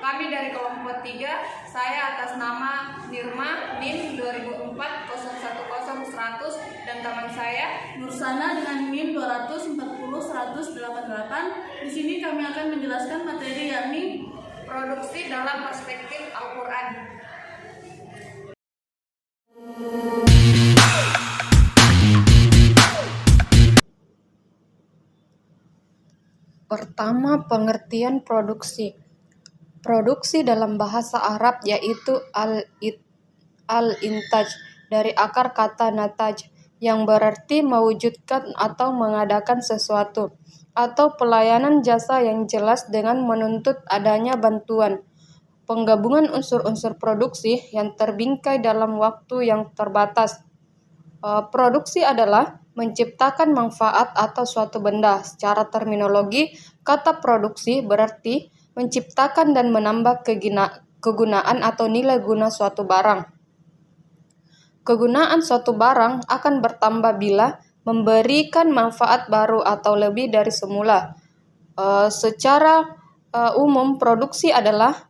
Kami dari kelompok 3, saya atas nama Nirma, NIM 2004-010-100, dan teman saya Nursana dengan NIM 240-100-88. Di sini kami akan menjelaskan materi yakni produksi dalam perspektif Al-Quran. Pertama, pengertian produksi. Produksi dalam bahasa Arab yaitu al-intaj dari akar kata nataj yang berarti mewujudkan atau mengadakan sesuatu atau pelayanan jasa yang jelas dengan menuntut adanya bantuan. Penggabungan unsur-unsur produksi yang terbingkai dalam waktu yang terbatas. Produksi adalah menciptakan manfaat atau suatu benda. Secara terminologi, kata produksi berarti menciptakan dan menambah kegunaan atau nilai guna suatu barang. Kegunaan suatu barang akan bertambah bila memberikan manfaat baru atau lebih dari semula. Secara umum, produksi adalah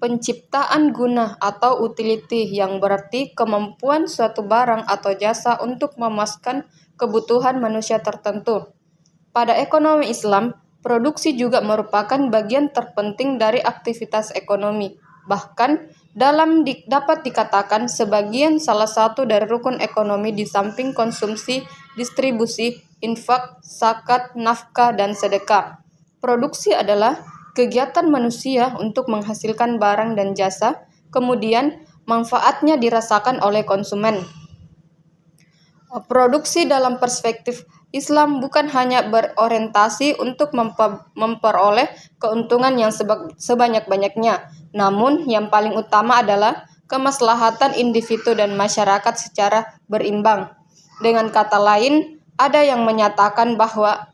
penciptaan guna atau utility yang berarti kemampuan suatu barang atau jasa untuk memuaskan kebutuhan manusia tertentu. Pada ekonomi Islam, produksi juga merupakan bagian terpenting dari aktivitas ekonomi. Bahkan dapat dikatakan sebagian salah satu dari rukun ekonomi di samping konsumsi, distribusi, infak, zakat, nafkah, dan sedekah. Produksi adalah kegiatan manusia untuk menghasilkan barang dan jasa, kemudian manfaatnya dirasakan oleh konsumen. Produksi dalam perspektif Islam bukan hanya berorientasi untuk memperoleh keuntungan yang sebanyak-banyaknya, namun yang paling utama adalah kemaslahatan individu dan masyarakat secara berimbang. Dengan kata lain, ada yang menyatakan bahwa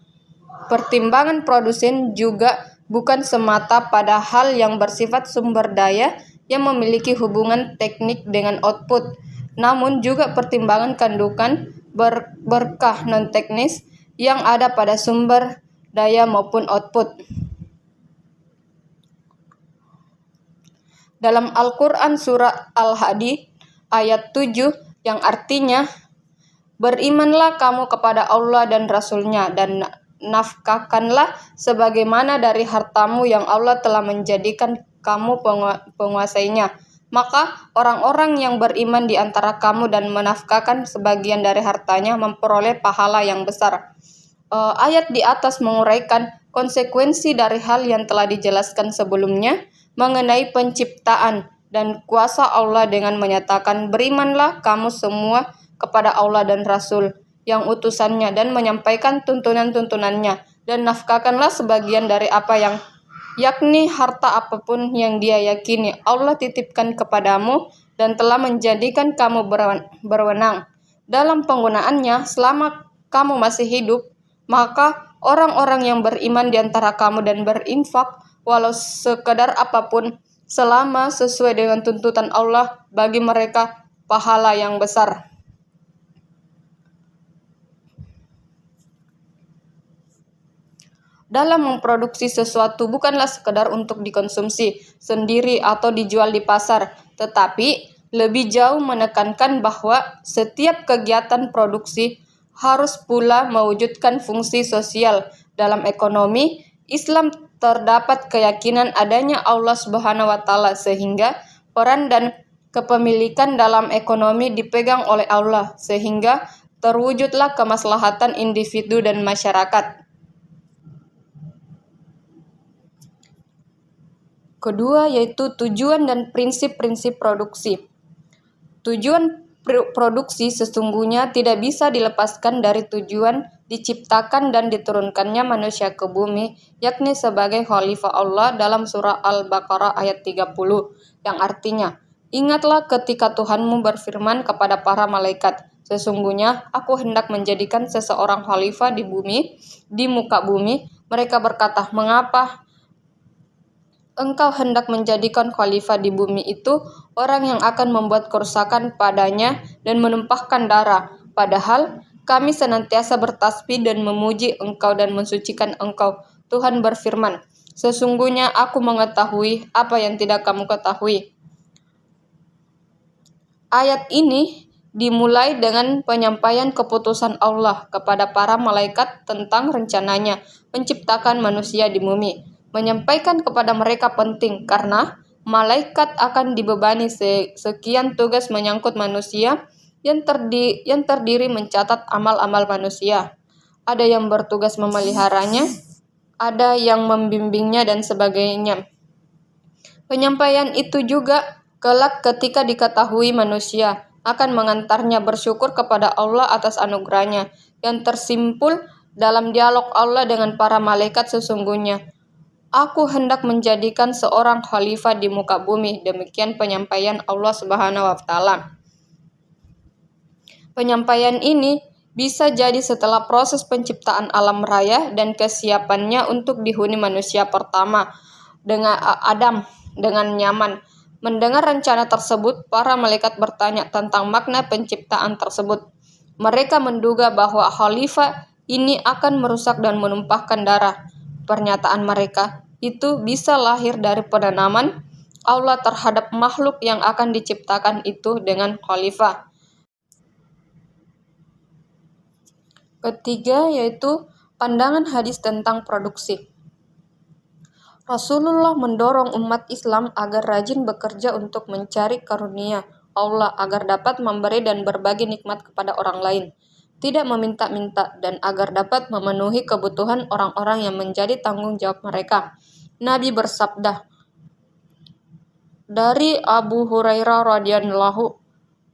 pertimbangan produsen juga bukan semata pada hal yang bersifat sumber daya yang memiliki hubungan teknik dengan output, namun juga pertimbangan kandungan berkah non-teknis yang ada pada sumber daya maupun output. Dalam Al-Quran surah Al-Hadid ayat 7 yang artinya, berimanlah kamu kepada Allah dan Rasul-Nya dan nafkahkanlah sebagaimana dari hartamu yang Allah telah menjadikan kamu penguasainya. Maka orang-orang yang beriman di antara kamu dan menafkahkan sebagian dari hartanya memperoleh pahala yang besar. Ayat di atas menguraikan konsekuensi dari hal yang telah dijelaskan sebelumnya mengenai penciptaan dan kuasa Allah dengan menyatakan berimanlah kamu semua kepada Allah dan Rasul yang utusannya dan menyampaikan tuntunan-tuntunannya, dan nafkahkanlah sebagian dari apa yang yakni harta apapun yang dia yakini Allah titipkan kepadamu dan telah menjadikan kamu berwenang dalam penggunaannya selama kamu masih hidup. Maka orang-orang yang beriman di antara kamu dan berinfak walau sekedar apapun selama sesuai dengan tuntutan Allah, bagi mereka pahala yang besar. Dalam memproduksi sesuatu bukanlah sekedar untuk dikonsumsi sendiri atau dijual di pasar, tetapi lebih jauh menekankan bahwa setiap kegiatan produksi harus pula mewujudkan fungsi sosial. Dalam ekonomi Islam terdapat keyakinan adanya Allah Subhanahu wa Ta'ala, sehingga peran dan kepemilikan dalam ekonomi dipegang oleh Allah, sehingga terwujudlah kemaslahatan individu dan masyarakat. Kedua, yaitu tujuan dan prinsip-prinsip produksi. Tujuan produksi sesungguhnya tidak bisa dilepaskan dari tujuan diciptakan dan diturunkannya manusia ke bumi, yakni sebagai khalifah Allah dalam surah Al-Baqarah ayat 30, yang artinya, ingatlah ketika Tuhanmu berfirman kepada para malaikat, sesungguhnya aku hendak menjadikan seseorang khalifah di muka bumi. Mereka berkata, mengapa engkau hendak menjadikan khalifah di bumi itu orang yang akan membuat kerusakan padanya dan menumpahkan darah, padahal kami senantiasa bertasbih dan memuji engkau dan mensucikan engkau. Tuhan berfirman, Sesungguhnya aku mengetahui apa yang tidak kamu ketahui. Ayat ini dimulai dengan penyampaian keputusan Allah kepada para malaikat tentang rencananya menciptakan manusia di bumi. Menyampaikan kepada mereka penting karena malaikat akan dibebani sekian tugas menyangkut manusia yang terdiri mencatat amal-amal manusia. Ada yang bertugas memeliharanya, ada yang membimbingnya dan sebagainya. Penyampaian itu juga kelak ketika diketahui manusia akan mengantarnya bersyukur kepada Allah atas anugerahnya yang tersimpul dalam dialog Allah dengan para malaikat. Sesungguhnya aku hendak menjadikan seorang khalifah di muka bumi. Demikian penyampaian Allah Subhanahu wa taala. Penyampaian ini bisa jadi setelah proses penciptaan alam raya dan kesiapannya untuk dihuni manusia pertama dengan Adam dengan nyaman. Mendengar rencana tersebut, para malaikat bertanya tentang makna penciptaan tersebut. Mereka menduga bahwa khalifah ini akan merusak dan menumpahkan darah. Pernyataan mereka itu bisa lahir dari penanaman Allah terhadap makhluk yang akan diciptakan itu dengan khalifah. Ketiga yaitu pandangan hadis tentang produksi. Rasulullah mendorong umat Islam agar rajin bekerja untuk mencari karunia Allah agar dapat memberi dan berbagi nikmat kepada orang lain, tidak meminta-minta, dan agar dapat memenuhi kebutuhan orang-orang yang menjadi tanggung jawab mereka. Nabi bersabda dari Abu Hurairah radhiyallahu,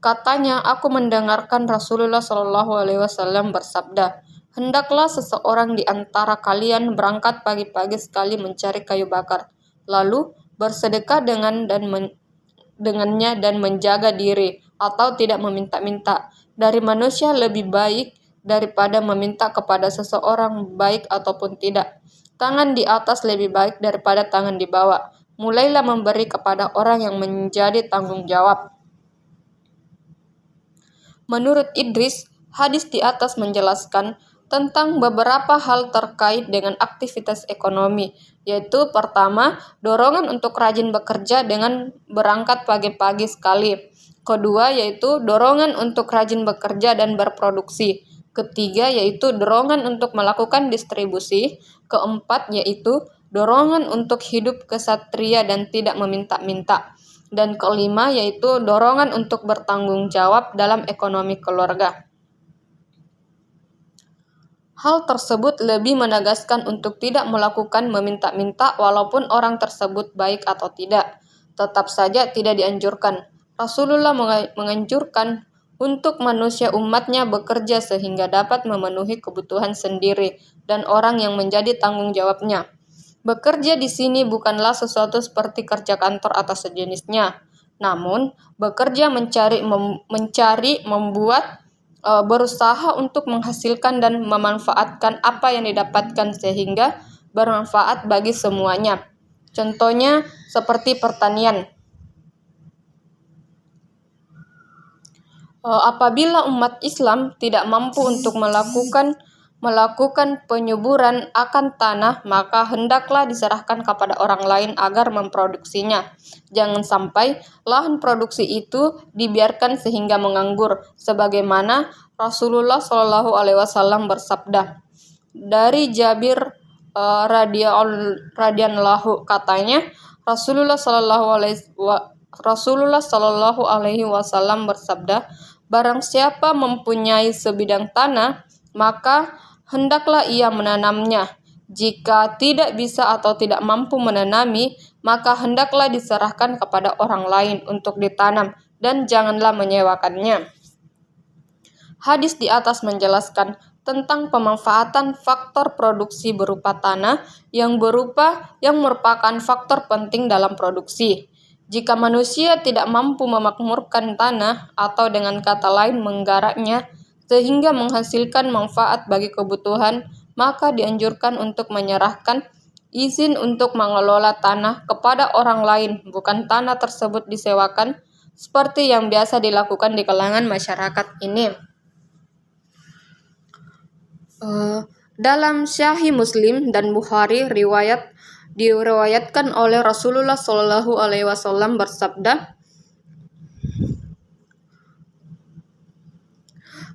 katanya, aku mendengarkan Rasulullah Shallallahu Alaihi Wasallam bersabda, hendaklah seseorang di antara kalian berangkat pagi-pagi sekali mencari kayu bakar, lalu bersedekah dengannya dan menjaga diri atau tidak meminta-minta. Dari manusia lebih baik daripada meminta kepada seseorang baik ataupun tidak. Tangan di atas lebih baik daripada tangan di bawah. Mulailah memberi kepada orang yang menjadi tanggung jawab. Menurut Idris, hadis di atas menjelaskan tentang beberapa hal terkait dengan aktivitas ekonomi, yaitu pertama, dorongan untuk rajin bekerja dengan berangkat pagi-pagi sekali. Kedua, yaitu dorongan untuk rajin bekerja dan berproduksi. Ketiga, yaitu dorongan untuk melakukan distribusi. Keempat, yaitu dorongan untuk hidup kesatria dan tidak meminta-minta. Dan kelima, yaitu dorongan untuk bertanggung jawab dalam ekonomi keluarga. Hal tersebut lebih menegaskan untuk tidak melakukan meminta-minta walaupun orang tersebut baik atau tidak. Tetap saja tidak dianjurkan. Rasulullah menganjurkan untuk manusia umatnya bekerja sehingga dapat memenuhi kebutuhan sendiri dan orang yang menjadi tanggung jawabnya. Bekerja di sini bukanlah sesuatu seperti kerja kantor atau sejenisnya. Namun, bekerja membuat berusaha untuk menghasilkan dan memanfaatkan apa yang didapatkan sehingga bermanfaat bagi semuanya. Contohnya seperti pertanian. Apabila umat Islam tidak mampu untuk melakukan penyuburan akan tanah, maka hendaklah diserahkan kepada orang lain agar memproduksinya. Jangan sampai lahan produksi itu dibiarkan sehingga menganggur, sebagaimana Rasulullah Shallallahu Alaihi Wasallam bersabda. Dari Jabir radhiyallahu katanya, Rasulullah Shallallahu Alaihi Wasallam bersabda, barang siapa mempunyai sebidang tanah, maka hendaklah ia menanamnya. Jika tidak bisa atau tidak mampu menanami, maka hendaklah diserahkan kepada orang lain untuk ditanam dan janganlah menyewakannya. Hadis di atas menjelaskan tentang pemanfaatan faktor produksi berupa tanah yang merupakan faktor penting dalam produksi. Jika manusia tidak mampu memakmurkan tanah atau dengan kata lain menggarapnya sehingga menghasilkan manfaat bagi kebutuhan, maka dianjurkan untuk menyerahkan izin untuk mengelola tanah kepada orang lain, bukan tanah tersebut disewakan, seperti yang biasa dilakukan di kalangan masyarakat ini. Dalam Sahih Muslim dan Bukhari riwayat Diriwayatkan oleh Rasulullah Shallallahu Alaihi Wasallam bersabda,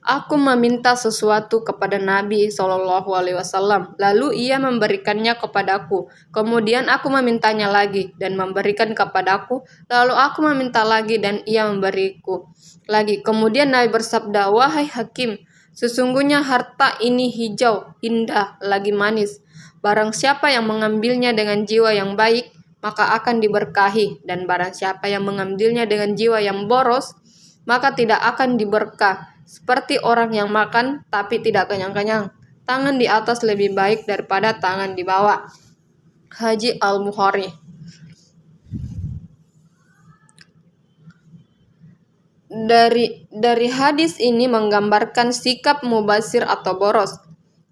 "Aku meminta sesuatu kepada Nabi Shallallahu Alaihi Wasallam, lalu ia memberikannya kepadaku. Kemudian aku memintanya lagi dan memberikan kepadaku, lalu aku meminta lagi dan ia memberiku lagi. Kemudian Nabi bersabda, wahai Hakim, sesungguhnya harta ini hijau, indah, lagi manis. Barang siapa yang mengambilnya dengan jiwa yang baik, maka akan diberkahi. Dan barang siapa yang mengambilnya dengan jiwa yang boros, maka tidak akan diberkah. Seperti orang yang makan tapi tidak kenyang-kenyang. Tangan di atas lebih baik daripada tangan di bawah." Haji Al-Bukhari. Dari hadis ini menggambarkan sikap mubazir atau boros.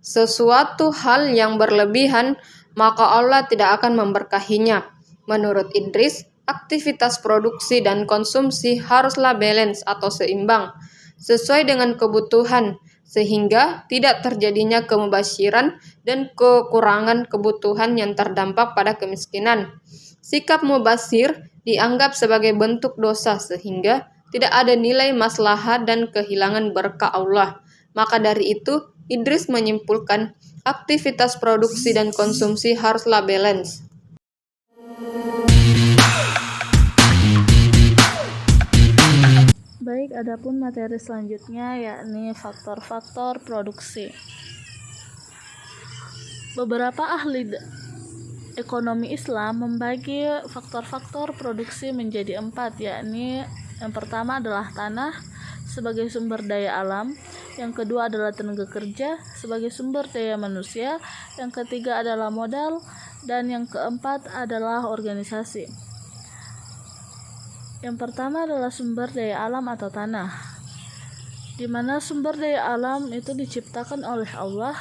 Sesuatu hal yang berlebihan, maka Allah tidak akan memberkahinya. Menurut Idris, aktivitas produksi dan konsumsi haruslah balance atau seimbang, sesuai dengan kebutuhan, sehingga tidak terjadinya kemubaziran dan kekurangan kebutuhan yang terdampak pada kemiskinan. Sikap mubazir dianggap sebagai bentuk dosa sehingga tidak ada nilai maslahat dan kehilangan berkah Allah. Maka dari itu, Idris menyimpulkan aktivitas produksi dan konsumsi haruslah balance. Baik, adapun materi selanjutnya yakni faktor-faktor produksi. Beberapa ahli ekonomi Islam membagi faktor-faktor produksi menjadi 4, yakni yang pertama adalah tanah sebagai sumber daya alam, yang kedua adalah tenaga kerja sebagai sumber daya manusia, yang ketiga adalah modal, dan yang keempat adalah organisasi. Yang pertama adalah sumber daya alam atau tanah, di mana sumber daya alam itu diciptakan oleh Allah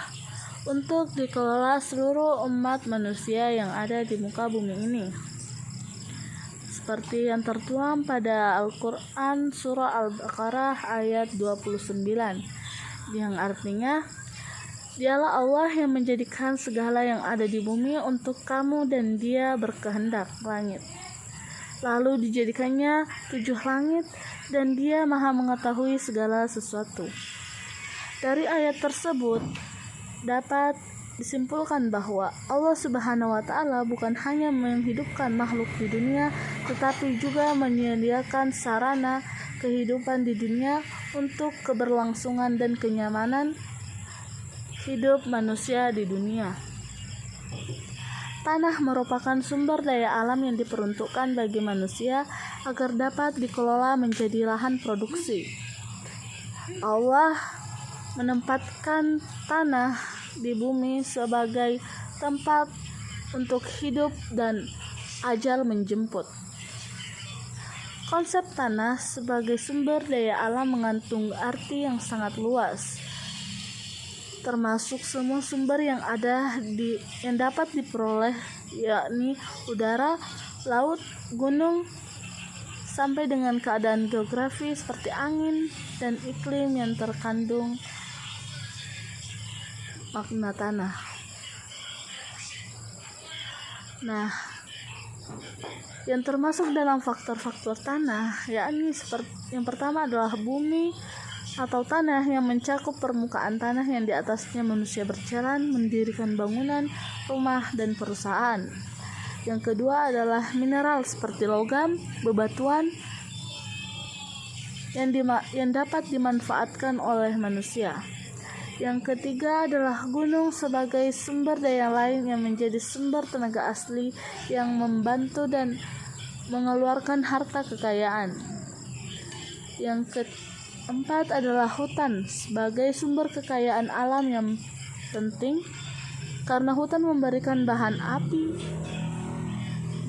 untuk dikelola seluruh umat manusia yang ada di muka bumi ini. Seperti yang tertuang pada Al-Quran Surah Al-Baqarah ayat 29, yang artinya, dialah Allah yang menjadikan segala yang ada di bumi untuk kamu dan Dia berkehendak langit. Lalu dijadikannya 7 langit dan Dia maha mengetahui segala sesuatu. Dari ayat tersebut dapat disimpulkan bahwa Allah Subhanahu wa Ta'ala bukan hanya menghidupkan makhluk di dunia, tetapi juga menyediakan sarana kehidupan di dunia untuk keberlangsungan dan kenyamanan hidup manusia di dunia. Tanah merupakan sumber daya alam yang diperuntukkan bagi manusia agar dapat dikelola menjadi lahan produksi. Allah menempatkan tanah di bumi sebagai tempat untuk hidup dan ajal menjemput. Konsep tanah sebagai sumber daya alam mengandung arti yang sangat luas, termasuk semua sumber yang dapat diperoleh, yakni udara, laut, gunung, sampai dengan keadaan geografi seperti angin dan iklim yang terkandung makna tanah. Nah, yang termasuk dalam faktor-faktor tanah, yakni yang pertama adalah bumi atau tanah yang mencakup permukaan tanah yang di atasnya manusia berjalan, mendirikan bangunan, rumah, dan perusahaan. Yang kedua adalah mineral seperti logam, bebatuan yang dapat dimanfaatkan oleh manusia. Yang ketiga adalah gunung sebagai sumber daya lain yang menjadi sumber tenaga asli yang membantu dan mengeluarkan harta kekayaan. Yang keempat adalah hutan sebagai sumber kekayaan alam yang penting karena hutan memberikan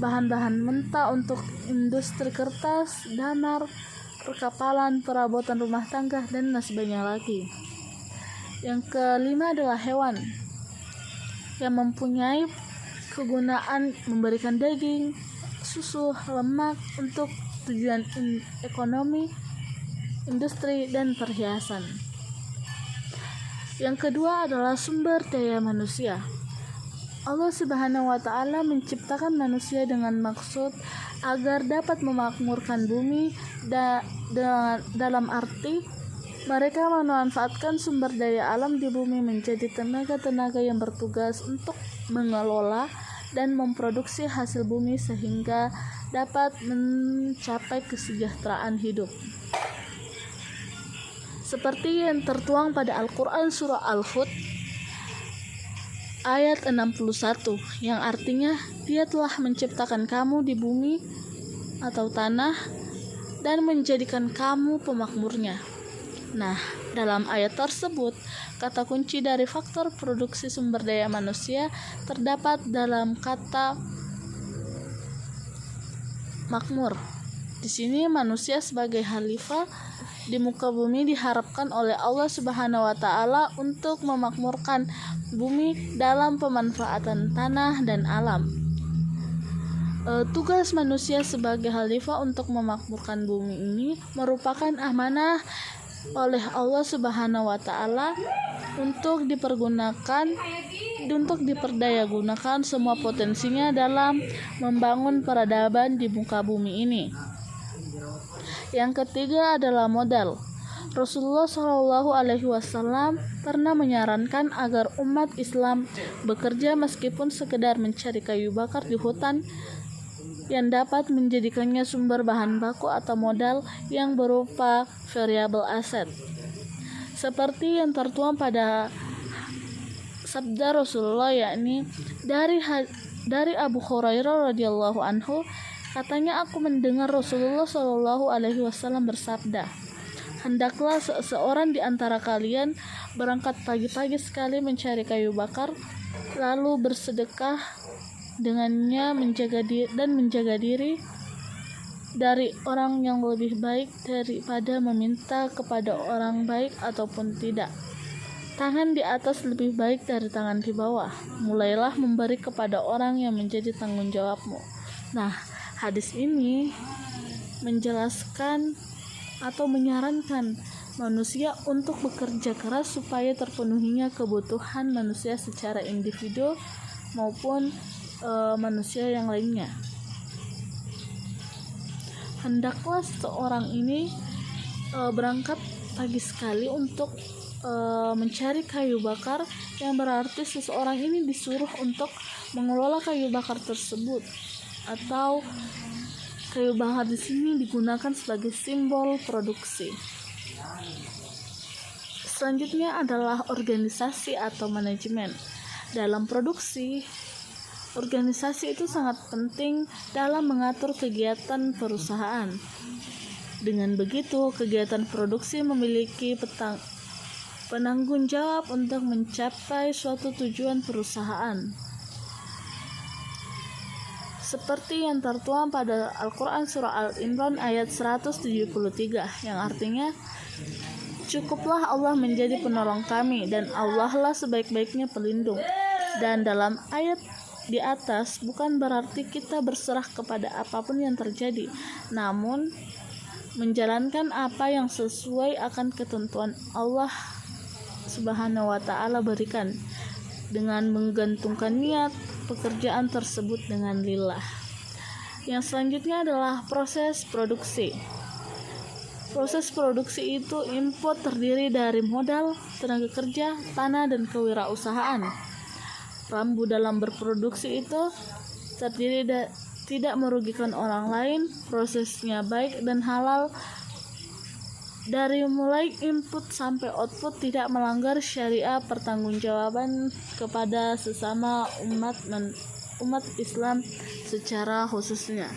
bahan-bahan mentah untuk industri kertas, damar, perkapalan, perabotan rumah tangga, dan sebagainya lagi. Yang kelima adalah hewan yang mempunyai kegunaan memberikan daging, susu, lemak untuk tujuan ekonomi, industri, dan perhiasan. Yang kedua adalah sumber daya manusia, Allah Subhanahu wa Ta'ala menciptakan manusia dengan maksud agar dapat memakmurkan bumi dalam arti mereka memanfaatkan sumber daya alam di bumi menjadi tenaga-tenaga yang bertugas untuk mengelola dan memproduksi hasil bumi sehingga dapat mencapai kesejahteraan hidup. Seperti yang tertuang pada Al-Quran Surah Al-Hud ayat 61 yang artinya Dia telah menciptakan kamu di bumi atau tanah dan menjadikan kamu pemakmurnya. Nah, dalam ayat tersebut kata kunci dari faktor produksi sumber daya manusia terdapat dalam kata makmur. Di sini manusia sebagai khalifah di muka bumi diharapkan oleh Allah Subhanahu wa Ta'ala untuk memakmurkan bumi dalam pemanfaatan tanah dan alam. Tugas manusia sebagai khalifah untuk memakmurkan bumi ini merupakan amanah oleh Allah Subhanahu wa Ta'ala untuk diperdayagunakan semua potensinya dalam membangun peradaban di muka bumi ini. Yang ketiga adalah modal. Rasulullah Shallallahu Alaihi Wasallam pernah menyarankan agar umat Islam bekerja meskipun sekedar mencari kayu bakar di hutan yang dapat menjadikannya sumber bahan baku atau modal yang berupa variable asset. Seperti yang tertuang pada sabda Rasulullah, yakni dari Abu Hurairah radhiyallahu anhu, katanya aku mendengar Rasulullah Shallallahu Alaihi Wasallam bersabda, hendaklah seseorang di antara kalian berangkat pagi-pagi sekali mencari kayu bakar, lalu bersedekah dengannya menjaga diri dari orang yang lebih baik daripada meminta kepada orang baik ataupun tidak. Tangan di atas lebih baik dari tangan di bawah. Mulailah memberi kepada orang yang menjadi tanggung jawabmu. Nah, hadis ini menjelaskan atau menyarankan manusia untuk bekerja keras supaya terpenuhinya kebutuhan manusia secara individu maupun manusia yang lainnya. Hendaklah seseorang ini berangkat pagi sekali untuk mencari kayu bakar, yang berarti seseorang ini disuruh untuk mengelola kayu bakar tersebut, atau kayu bakar di sini digunakan sebagai simbol produksi. Selanjutnya adalah organisasi atau manajemen. Dalam produksi, organisasi itu sangat penting dalam mengatur kegiatan perusahaan. Dengan begitu, kegiatan produksi memiliki penanggung jawab untuk mencapai suatu tujuan perusahaan. Seperti yang tertuang pada Al-Quran Surah Al-Imran ayat 173 yang artinya, cukuplah Allah menjadi penolong kami dan Allah lah sebaik-baiknya pelindung. Dan dalam ayat di atas bukan berarti kita berserah kepada apapun yang terjadi, namun menjalankan apa yang sesuai akan ketentuan Allah Subhanahu wa Ta'ala berikan, dengan menggantungkan niat pekerjaan tersebut dengan lillah. Yang selanjutnya adalah proses produksi. Proses produksi itu input terdiri dari modal, tenaga kerja, tanah, dan kewirausahaan. Rambu dalam berproduksi itu terdiri tidak merugikan orang lain, prosesnya baik dan halal, dari mulai input sampai output tidak melanggar syariah, pertanggungjawaban kepada sesama umat Islam secara khususnya.